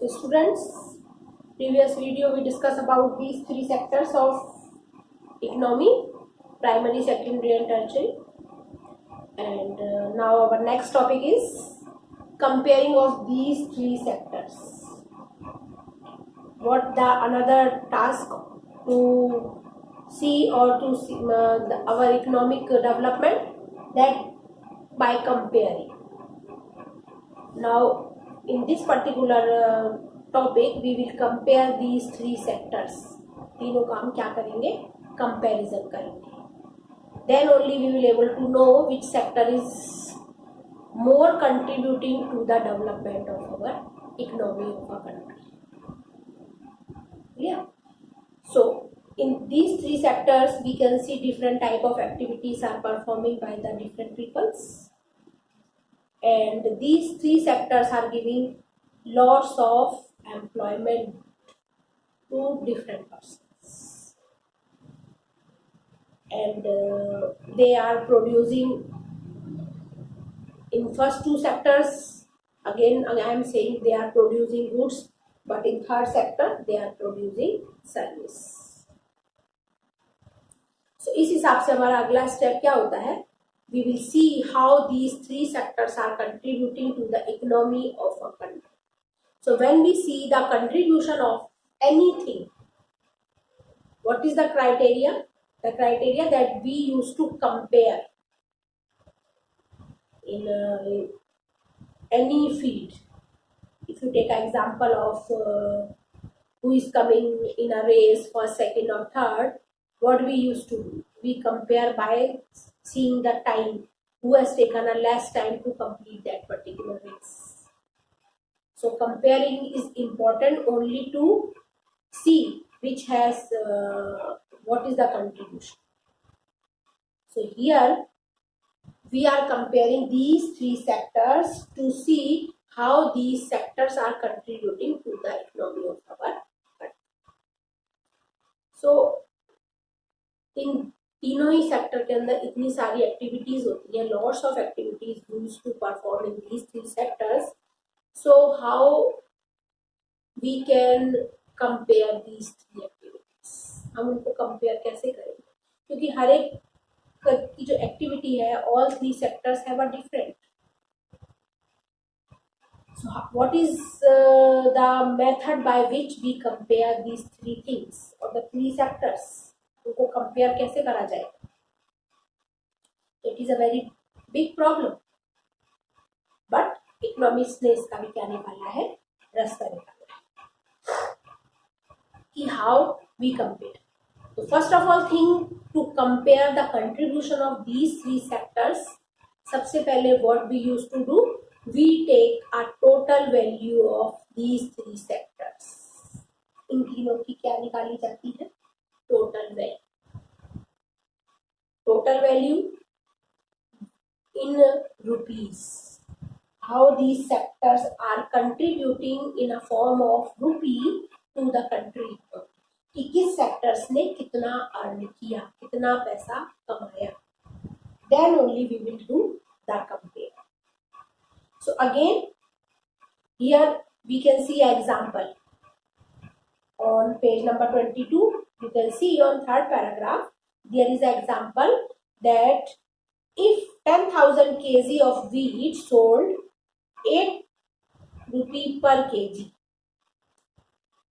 So students, previous video we discussed about these three sectors of economy: primary, secondary and tertiary. And now our next topic is comparing of these three sectors. What the another task to see or to see our economic development, that by comparing. Now in this particular topic we will compare these three sectors. तीनों का हम क्या करेंगे? Comparison करेंगे. Then only we will able to know which sector is more contributing to the development of our economy of our country. Yeah. So in these three sectors we can see different type of activities are performing by the different peoples, and these three sectors are giving lots of employment to different persons, and they are producing in first two sectors. Again I am saying they are producing goods, but in third sector they are producing service. So इस हिसाब से हमारा अगला step क्या होता है? We will see how these three sectors are contributing to the economy of a country. So when we see the contribution of anything, what is the criteria? The criteria that we used to compare in any field. If you take an example of who is coming in a race for second or third, what we used to do? We compare by seeing the time, who has taken a less time to complete that particular race. So comparing is important only to see which has what is the contribution. So here we are comparing these three sectors to see how these sectors are contributing to the economy of our country. So इन तीनों ही sector के अंदर इतनी सारी activities होती है, lots of activities used to perform in these three sectors. So how we can compare these three activities? हम उनको compare कैसे करेंगे? क्योंकि हर एक की जो एक्टिविटी है, all three sectors have a different. So what is the method by which we compare these three things or the three sectors? उनको कंपेयर कैसे करा जाएगा? It is a very big problem, but economics ने इसका भी क्या निकाला है? रास्ता निकाला है कि हाउ वी कंपेयर. तो first of all thing to compare the contribution of these three sectors, सबसे पहले what we use to do, we take a total value of these three sectors. इन तीनों की क्या निकाली जाती है? Total value. Total value in rupees. How these sectors are contributing in a form of rupee to the country. कि किस sectors ने कितना अर्न किया, कितना पैसा कमाया. Then only we will do the compare. So again here we can see an example on page number 22. You can see on third paragraph there is an example that if 10,000 kg of wheat sold 8 rupee per kg,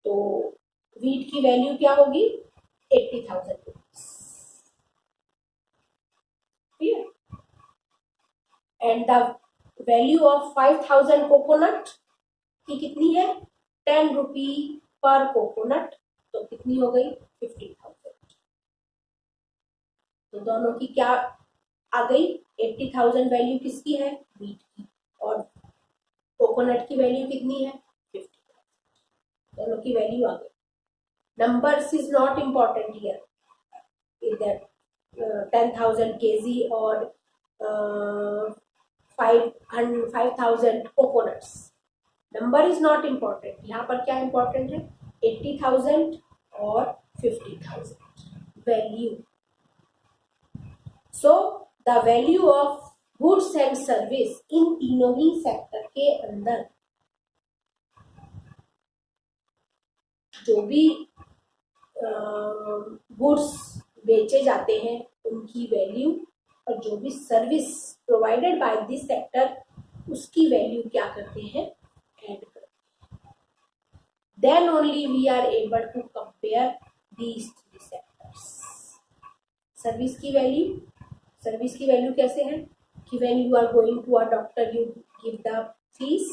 तो wheat की value क्या होगी? 80,000 rupees. Clear? And the value of 5,000 coconut की कितनी है? 10 rupee per coconut, तो कितनी हो गई? 50,000. तो दोनों की क्या आ गई? 80,000 वैल्यू किसकी है? व्हीट की. और कोकोनट की वैल्यू कितनी है? 50,000. दोनों की वैल्यू आ गई. Numbers is not important here, इधर 10,000 kg और 5,000 coconuts. Number is not important. यहाँ पर क्या इम्पॉर्टेंट है? 80,000 और 50,000 value. So the value of goods and service in तीनों ही सेक्टर के अंदर जो भी गुड्स बेचे जाते हैं उनकी वैल्यू और जो भी service provided by this sector उसकी वैल्यू क्या करते हैं, ऐड करते हैं. Then only we are able to compare these three sectors. Service की वैल्यू कैसे है कि when you are going to a doctor you give the fees,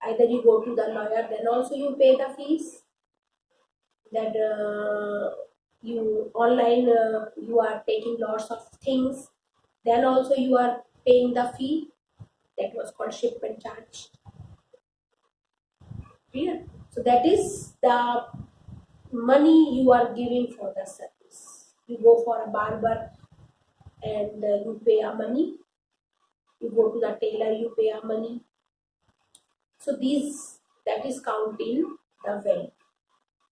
either you go to the lawyer then also you pay the fees, that you online you are taking lots of things then also you are paying the fee, that was called shipment charge. Clear? So that is the money you are giving for the service. You go for a barber and you pay a money, you go to the tailor you pay a money. So these, that is count in the value.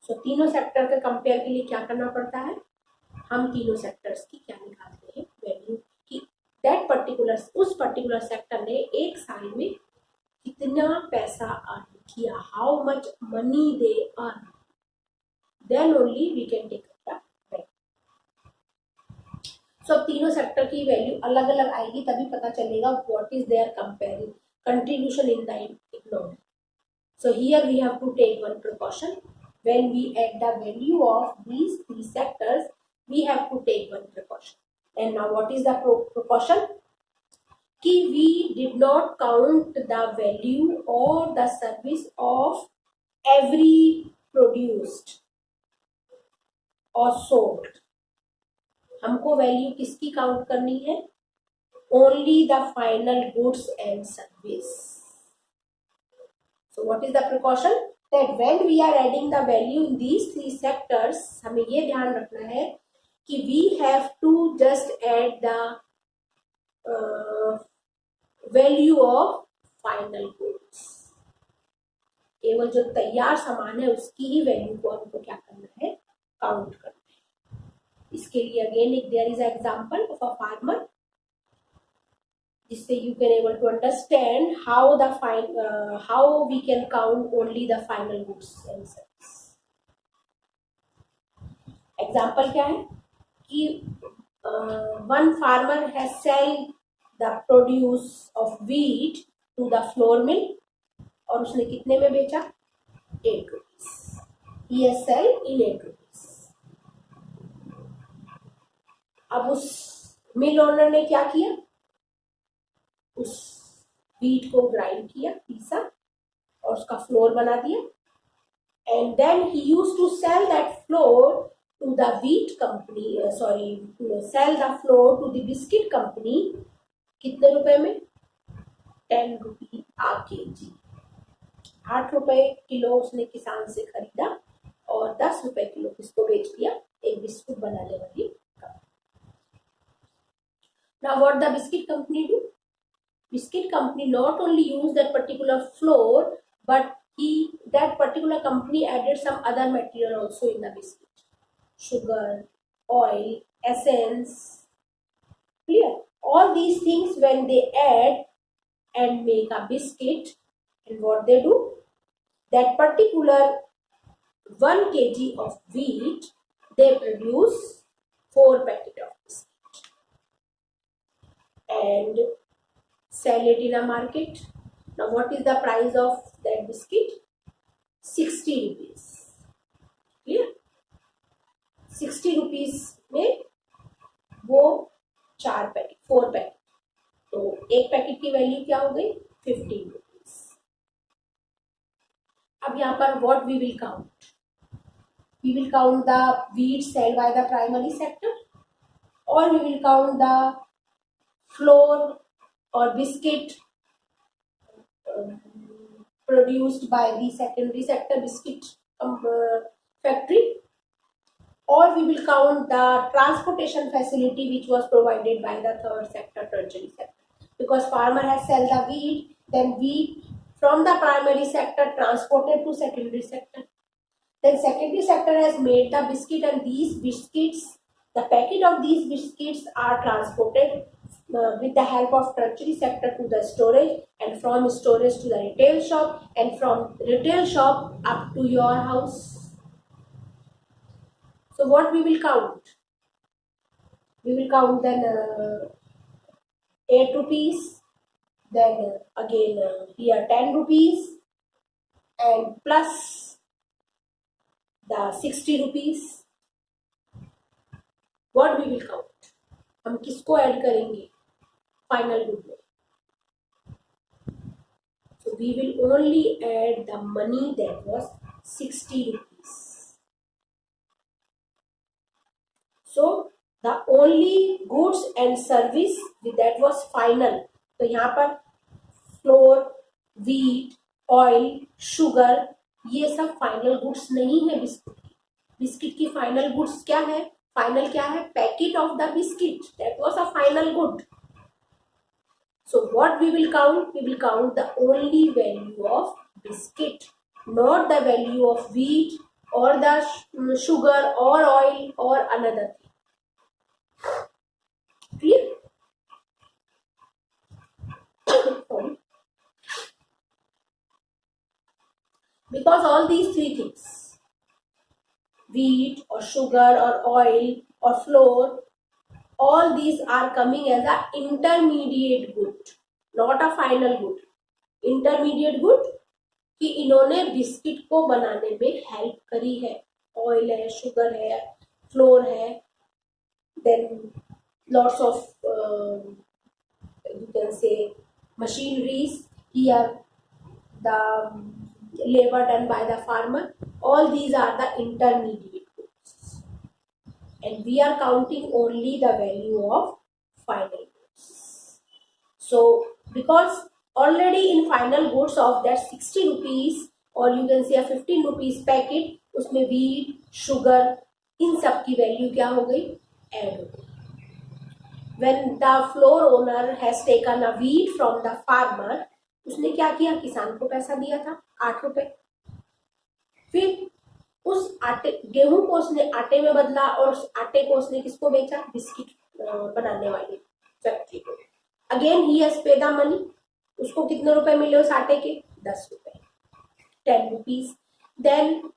So तीनों sector के compare के लिए क्या करना पड़ता है, हम तीनों सेक्टर्स की क्या निकालते हैं वैल्यू कि दैट पर्टिकुलर, उस पर्टिकुलर सेक्टर ने एक साल में कितना पैसा अर्न किया, how much money they earn, then only we can take the value. So अब तीनों सेक्टर की वैल्यू अलग अलग आएगी तभी पता चलेगा what is there comparing contribution in the economy. So here we have to take one precaution. When we add the value of these three sectors, we have to take one precaution. And now what is the precaution? Ki we did not count the value or the service of every produced or sold. हमको value किसकी count करनी है, only the final goods and service. So what is the precaution? That when we are adding the value in these three sectors, हमें ये ध्यान रखना है कि we have to just add the value of final goods. केवल जो तैयार सामान है उसकी ही वैल्यू को हमको क्या करना है, काउंट करना है. इसके लिए अगेन एक there is example of a farmer, जिससे you can able to understand how we can count only the final goods and service. Example क्या है कि one farmer has sell the produce of wheat to the flour mill और उसने कितने में बेचा, 8 rupees. He has sell in 8 rupees. अब उस मिल ओनर ने क्या किया, उस व्हीट को ग्राइंड किया, पीसा और उसका फ्लोर बना दिया, and then he used to sell that flour to the wheat company, sell the flour to the biscuit company. कितने रुपए में, 10 रुपी आ केजी. 8 रुपए किलो उसने किसान से खरीदा और 10 रुपए किलो किसको बेच दिया, एक बिस्कुट बनाने वाली company. Now what the biscuit company do, biscuit company not only used that particular flour but that particular company added some other material also in the biscuit, sugar, oil, essence. Clear? All these things when they add and make a biscuit, and what they do, that particular 1 kg of wheat they produce 4 packet of biscuit and sell it in a market. Now what is the price of that biscuit, 60 rupees. Clear? 60 rupees में वो 4 packet, 4 packet, तो एक packet की value क्या हो गई, 15 rupees. अब यहाँ पर what we will count, we will count the wheat sold by the primary sector or we will count the flour or biscuit produced by the secondary sector biscuit factory, or we will count the transportation facility which was provided by the third sector, tertiary sector, because farmer has sell the wheat, then wheat from the primary sector transported to secondary sector, then secondary sector has made the biscuit and these biscuits, the packet of these biscuits are transported with the help of tertiary sector to the storage, and from storage to the retail shop, and from retail shop up to your house. So what we will count? We will count then 8 rupees, then again here 10 rupees, and plus the 60 rupees. What we will count? हम किसको add करेंगे final good में? So we will only add the money that was 60 rupees. So the only goods and service that was final. तो यहाँ पर floor, wheat, oil, sugar, ये सब final goods नहीं है बिस्किट की. बिस्किट की फाइनल गुड्स क्या है? फाइनल क्या है? Packet of the biscuit, that was a final good. So what we will count? We will count the only value of biscuit, not the value of wheat or the sugar or oil or another thing. Clear? Because all these three things, wheat or sugar or oil or flour, all these are coming as a intermediate good, not a final good. Intermediate good कि इन्होंने biscuit को बनाने में help करी है. Oil है, sugar है, flour है, then lots of you can say machineries here, the labor done by the farmer, all these are the intermediate goods, and we are counting only the value of final goods. So because already in final goods of that 60 rupees or you can say a 15 rupees packet, उसमें wheat, sugar, इन सब की value क्या हो गई? Add हो गई. When the floor owner has taken a wheat from the farmer, उसने क्या किया? किसान को पैसा दिया था 8 रुपए. फिर उस आटे, गेहूं को उसने आटे में बदला और उस आटे को उसने किसको बेचा? बिस्किट बनाने वाली फैक्ट्री को. Again he has paid the money. उसको कितने रुपए मिले उस आटे के? 10 रुपए, 10 rupees. Then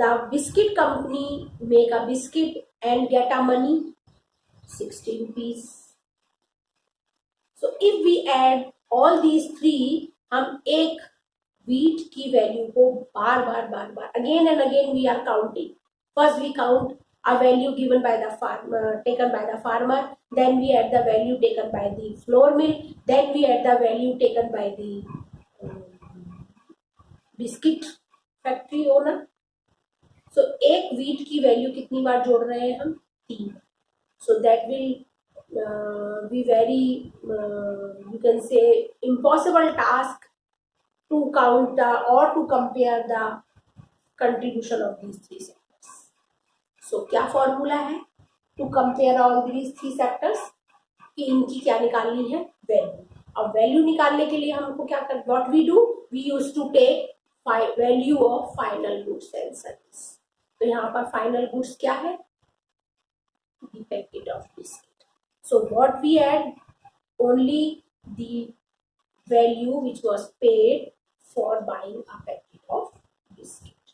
the biscuit company make a biscuit and get a money 60 rupees. So if we add all these three, हम एक wheat की वैल्यू को बार बार again and again we are counting. First we count a value given by the farmer, taken by the farmer, then we add the value taken by the flour mill, then we add the value taken by the biscuit factory owner. So एक wheat की value कितनी बार जोड़ रहे हैं हम? 3. So that will be very you can say impossible task to count the or to compare the contribution of these three sectors. So क्या formula है to compare all these three sectors? कि इनकी क्या निकालनी है? वैल्यू. अब value निकालने के लिए हमको क्या कर, what we do? We used to take value of final goods and service. तो यहाँ पर final goods क्या है? The packet of biscuit. So what we add? Only the value which was paid for buying a packet of biscuit.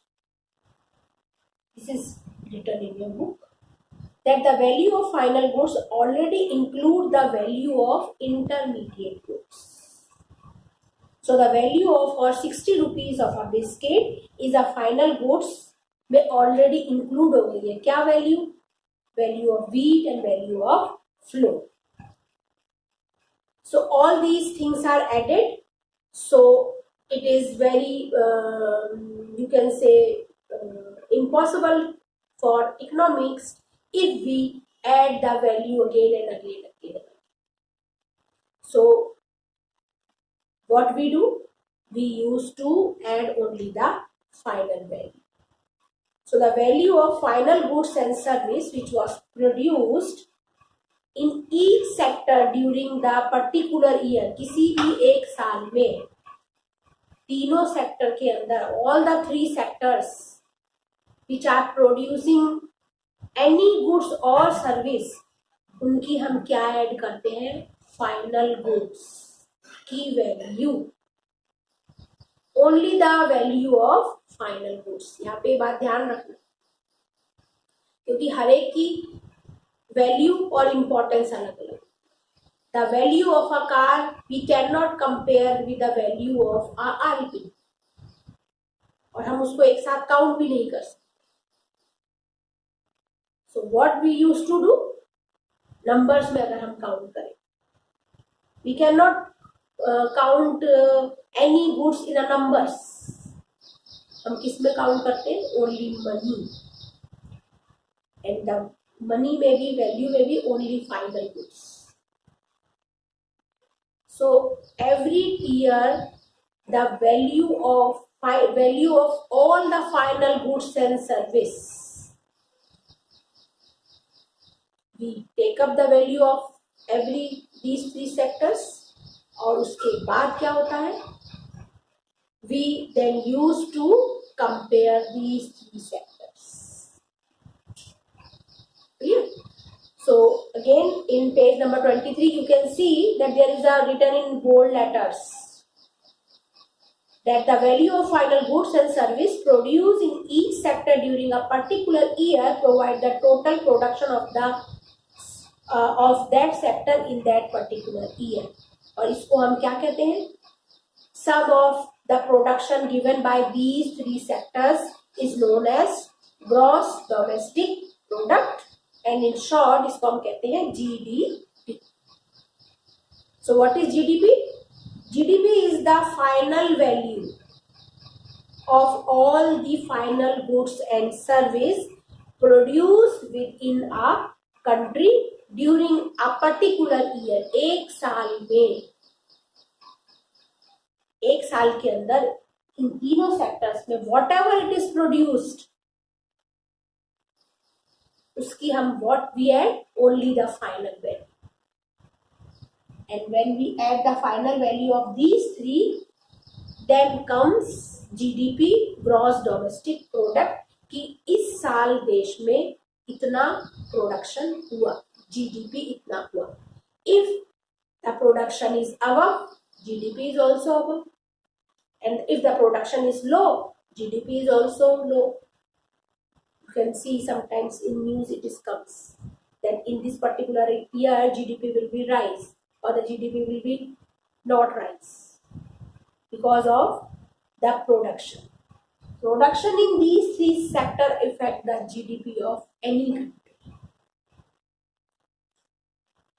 This is written in your book that the value of final goods already include the value of intermediate goods. So the value of or 60 rupees of a biscuit is a final goods में already include हो गई है. क्या value? Value of wheat and value of flour. So all these things are added. So it is very you can say impossible for economics if we add the value again and again. So what we do? We used to add only the final value. So the value of final goods and service which was produced in each sector during the particular year, किसी भी एक साल में तीनों sector के अंदर, all the three sectors which are producing any goods or service, उनकी हम क्या ऐड करते हैं? फाइनल गुड्स की value. Only the value of final goods. यहाँ पे बात ध्यान रखना. क्योंकि हर एक की वैल्यू और इम्पोर्टेंस अलग अलग। The value of a car we can not compare with the value of a RP, और हम उसको एक साथ काउंट भी नहीं कर सकते। So what we use to do, numbers में अगर हम काउंट करें, we can not count any goods in a numbers. हम किस में काउंट करते हैं? Only money, and the money में भी, वैल्यू में भी only final goods. So every year the value of all the final goods and service, we take up the value of every these three sectors, और उसके बाद क्या होता है? We then use to compare these three sectors. Clear? So again in page number 23 you can see that there is a written in bold letters that the value of final goods and service produced in each sector during a particular year provide the total production of that sector in that particular year. और इसको हम क्या कहते हैं? Sum of the production given by these three sectors is known as gross domestic product, and in short इसको हम कहते हैं GDP. So what is GDP? GDP is the final value of all the final goods and service produced within a country during a particular year. एक साल में, एक साल के अंदर इन तीनों सेक्टर्स में whatever it is produced, उसकी हम what we add? Only the final value. And when we add the final value of these three, then comes GDP, gross domestic product, कि इस साल देश में इतना प्रोडक्शन हुआ, GDP इतना हुआ. If the production is above, GDP is also above, and if the production is low, GDP is also low. You can see sometimes in news it is comes that in this particular year GDP will be rise, or the GDP will be not rise because of the production. Production in these three sectors affect the GDP of any country.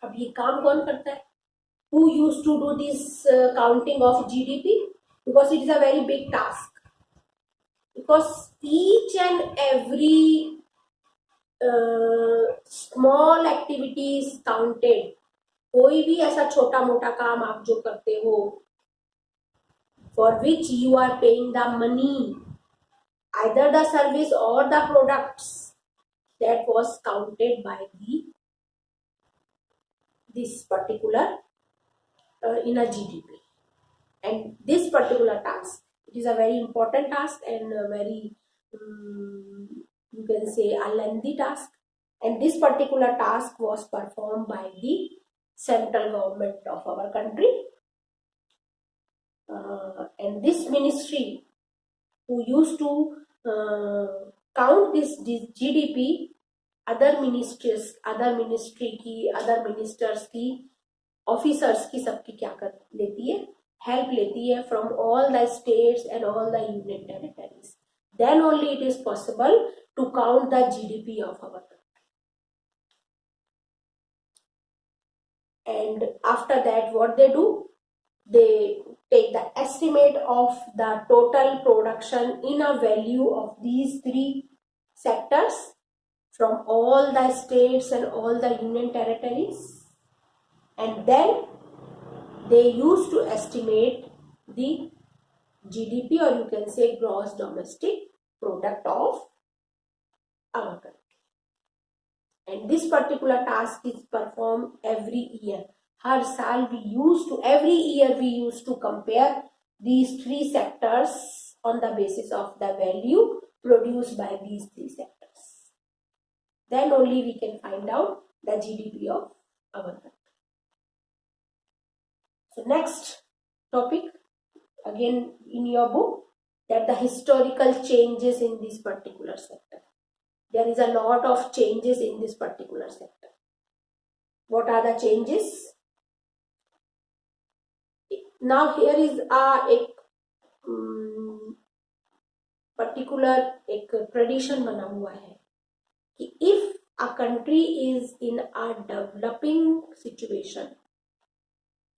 अब ये काम कौन करता है? Who used to do this counting of GDP? Because it is a very big task. Because each and every small activity is counted. कोई भी ऐसा छोटा मोटा काम आप जो करते हो, for which you are paying the money, either the service or the products, that was counted by this particular in a GDP. And this particular task, it is a very important task and a very you can say a lengthy task, and this particular task was performed by the central government of our country, and this ministry who used to count this GDP, other ministries, other ministry की, other ministers की, officers की, सबकी क्या कर लेती है? Help लेती है from all the states and all the union territories. Then only it is possible to count the GDP of our country. And after that, what they do? They take the estimate of the total production in a value of these three sectors from all the states and all the union territories, and then they used to estimate the GDP, or you can say gross domestic product of our country. And this particular task is performed every year. हर साल every year we used to compare these three sectors on the basis of the value produced by these three sectors. Then only we can find out the GDP of our country. So next topic, again in your book, that the historical changes in this particular sector. there is a lot of changes in this particular sector. What are the changes? Now here is एक particular एक tradition बना हुआ है कि if a country is in a developing situation,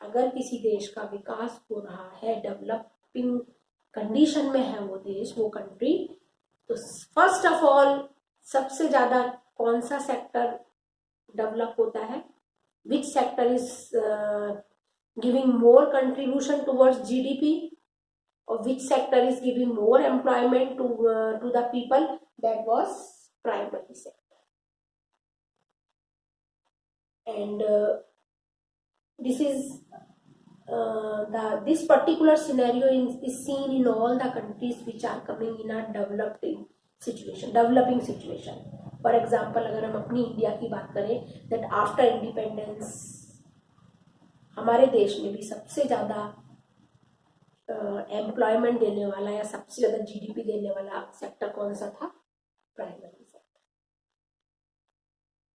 अगर किसी देश का विकास हो रहा है, डेवलपिंग कंडीशन में है वो देश, वो कंट्री, तो फर्स्ट ऑफ ऑल सबसे ज्यादा कौन सा सेक्टर डेवलप होता है? Which sector is giving more contribution towards GDP, और which sector is giving more employment to the people? That was primary sector. And this is this particular scenario is seen in all the countries which are coming in a developing situation. For example, अगर हम अपनी India की बात करें, that after independence हमारे देश में भी सबसे ज़्यादा एम्प्लॉयमेंट देने वाला या सबसे ज़्यादा जीडीपी देने वाला सेक्टर कौन सा था? Primary.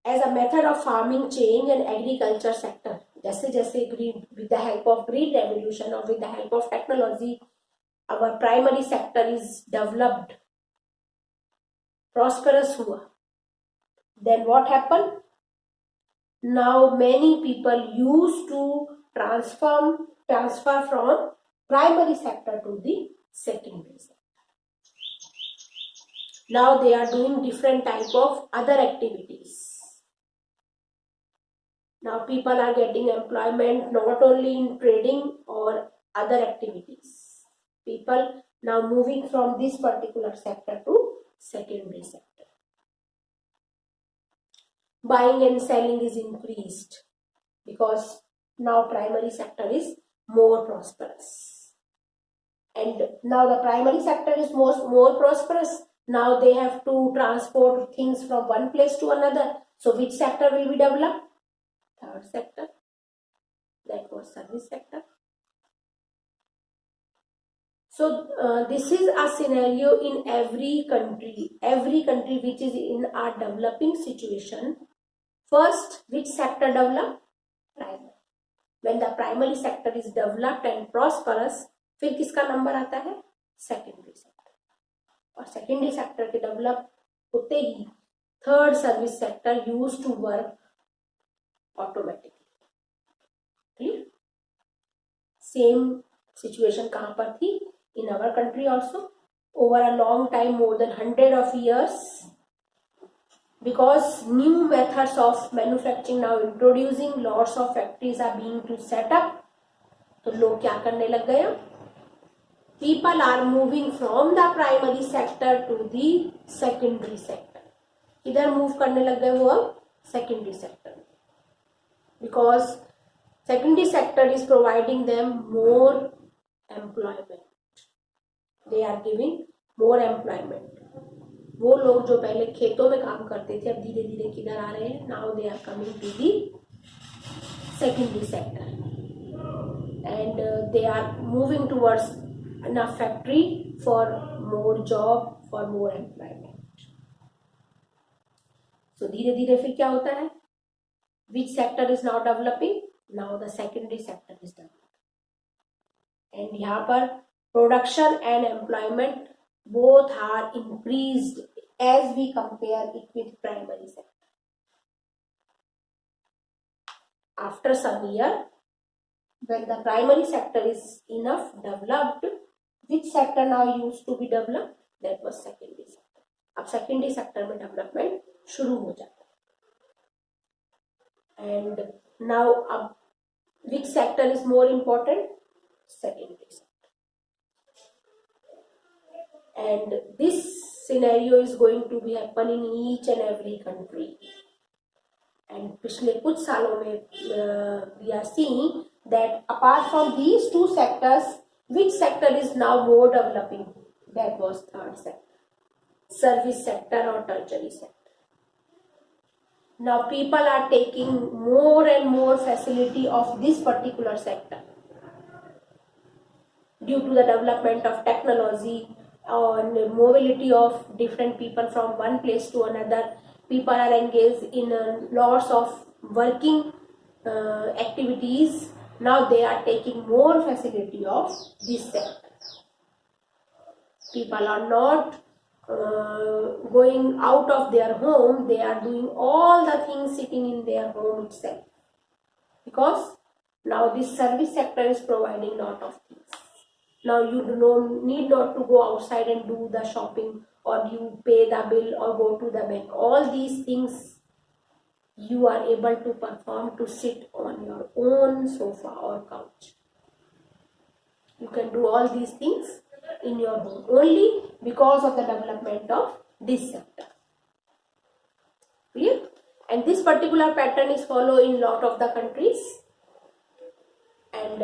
As a method of farming change and agriculture sector, जैसे जैसे with the help of green revolution or with the help of technology, our primary sector is developed, prosperous हुआ. Then what happened? Now many people used to transfer from primary sector to the secondary sector. Now they are doing different type of other activities. Now people are getting employment not only in trading or other activities. People now moving from this particular sector to secondary sector. Buying and selling is increased because now primary sector is more prosperous. And now the primary sector is more prosperous. Now they have to transport things from one place to another. So which sector will be developed? Third sector, that was service sector. So this is a scenario in every country which is in a developing situation. First, which sector develop? Primary. When the primary sector is developed and prosperous, फिर किसका number आता है? Secondary sector. और secondary sector के develop होते ही third service sector use to work automatically. Clear? Same situation कहाँ पर थी? In our country also, over a long time, more than 100 of years, because new methods of manufacturing now introducing, lots of factories are being to set up. तो लोग क्या करने लग गए? People are moving from the primary sector to the secondary sector. किधर move करने लग गए वो? Secondary sector. Because secondary sector is providing them more employment. They are giving more employment. वो लोग जो पहले खेतों में काम करते थे, अब धीरे धीरे किधर आ रहे हैं? Now they are coming to the secondary sector, and they are moving towards a factory for more job, for more employment. So धीरे धीरे फिर क्या होता है? Which sector is now developing? Now the secondary sector is developing. And यहाँ पर production and employment both are increased as we compare it with primary sector. After some year, when the primary sector is enough developed, which sector now used to be developed? That was secondary sector. अब secondary sector में development शुरू हो जाता है. And now which sector is more important? Secondary sector. And this scenario is going to be happen in each and every country. And पिछले कुछ सालों में we are seeing that apart from these two sectors, which sector is now more developing? That was third sector, service sector or tertiary sector. Now people are taking more and more facility of this particular sector due to the development of technology on mobility of different people from one place to another. People are engaged in lots of working activities. Now they are taking more facility of this sector. People are not going out of their home. They are doing all the things sitting in their home itself, because now this service sector is providing lot of things. Now you need not to go outside and do the shopping, or you pay the bill or go to the bank. All these things you are able to perform to sit on your own sofa or couch. You can do all these things in your home only because of the development of this sector. Clear? And this particular pattern is followed in lot of the countries. And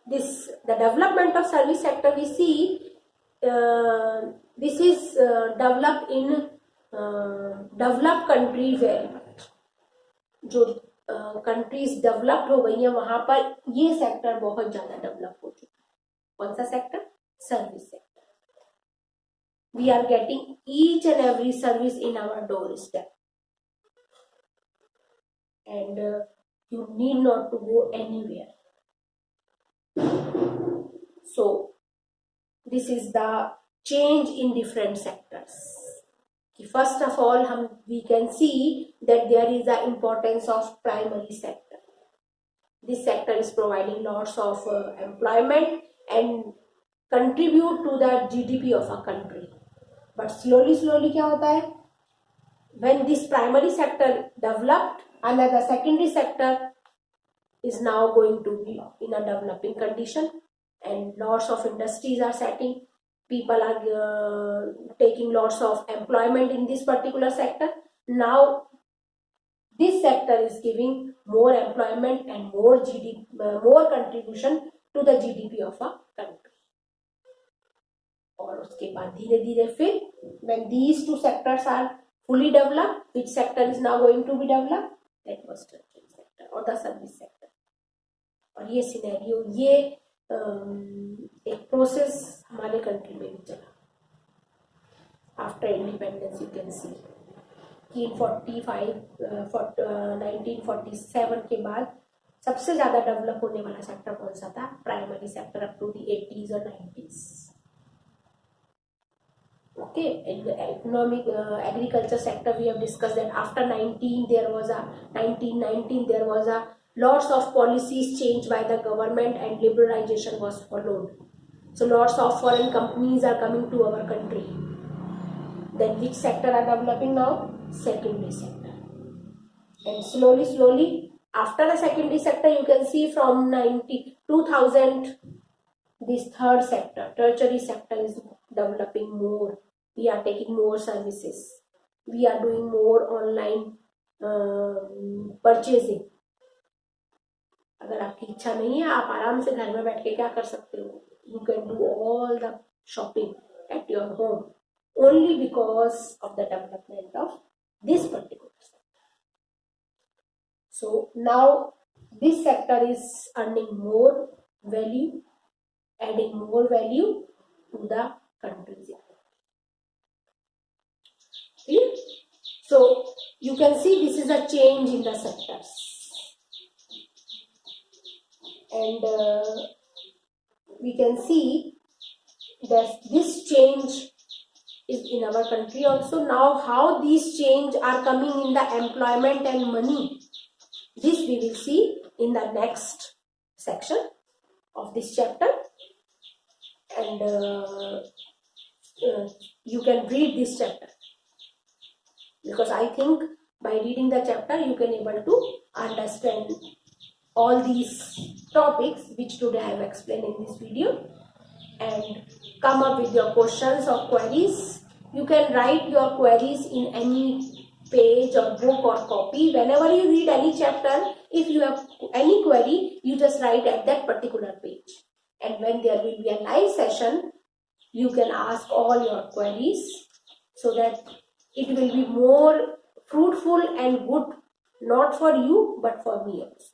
the development of service sector, we see this is developed in developed country very much. जो countries developed हो गई है वहां पर ये sector बहुत ज्यादा develop हो चुका है. कौन सा sector? Service sector. We are getting each and every service in our doorstep, and you need not to go anywhere. So this is the change in different sectors. First of all, we can see that there is the importance of primary sector. This sector is providing lots of employment and contribute to the GDP of a country. But slowly क्या होता है? When this primary sector developed, another secondary sector is now going to be in a developing condition, and lots of industries are setting. People are taking lots of employment in this particular sector. Now this sector is giving more employment and more GDP, more contribution to the GDP of a country. और उसके बाद धीरे धीरे फिर when these two sectors are fully developed, which sector is now going to be developed? That was tertiary sector or the service sector. और ये scenario, ये एक प्रोसेस हमारे कंट्री में भी चला. After independence you can see कि 1947 के बाद सबसे ज़्यादा डेवलप होने वाला सेक्टर कौन सा था? Primary sector up to the 80s और 90s. Okay, in the economic agriculture sector we have discussed that after 1919 there was a lots of policies changed by the government and liberalization was followed. So lots of foreign companies are coming to our country. Then which sector are developing now? Secondary sector. And slowly after the secondary sector you can see from 2000 this third sector, tertiary sector, is developing more. We are taking more services. We are doing more online purchasing. अगर आपकी इच्छा नहीं है, आप आराम से घर में बैठ के क्या कर सकते हो? You can do all the shopping at your home only because of the development of this particular sector. So now this sector is earning more value, adding more value to the country's economy. So you can see this is a change in the sectors, and we can see that this change is in our country also. Now how these change are coming in the employment and money, this we will see in the next section of this chapter. And you can read this chapter, because I think by reading the chapter you can able to understand all these topics which today I have explained in this video, and come up with your questions or queries. You can write your queries in any page or book or copy. Whenever you read any chapter, if you have any query, you just write at that particular page. And when there will be a live session, you can ask all your queries, so that it will be more fruitful and good, not for you but for me also.